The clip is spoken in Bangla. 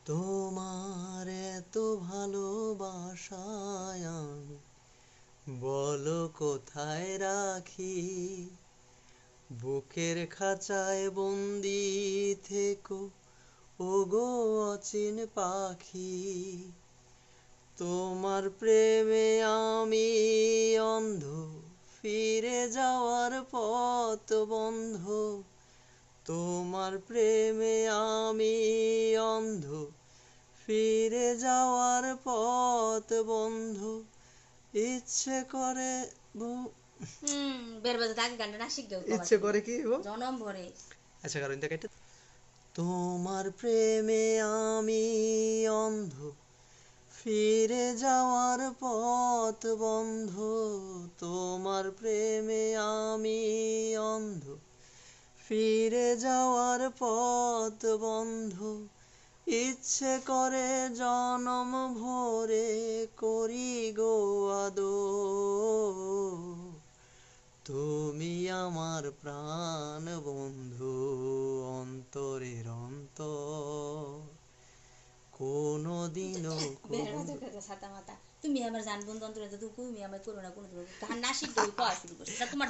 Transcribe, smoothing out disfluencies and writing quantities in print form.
তোমার এত ভালোবাসায় আমি বলো কোথায় রাখি। বুকের খাঁচায় বন্দি থেকো ওগো অচিন পাখি। তোমার প্রেমে আমি অন্ধ, ফিরে যাওয়ার পথ বন্ধ। তোমার প্রেমে আমি অন্ধ, ফিরে যাওয়ার পথ বন্ধ। ইচ্ছে করে বের বাজে আগে গানটা না শিখবে ইচ্ছে করে কি জনম ভরে। আচ্ছা কারণ এটা তোমার প্রেমে আমি অন্ধ, ফিরে যাওয়ার পথ বন্ধ। তোমার প্রেমে আমি অন্ধ, ফিরে যাওয়ার পথ বন্ধ। ইচ্ছে করে জনম ভরে করি গো আদর। তুমি আমার প্রাণ বন্ধু, অন্তরের অন্তর। কোনদিনও ছাতা মাতা তুমি আমার জান বন্ধু অন্তরে তুমি আমার করো না কোনো গান না শিখবে পাওয়া শুরু করছো তোমার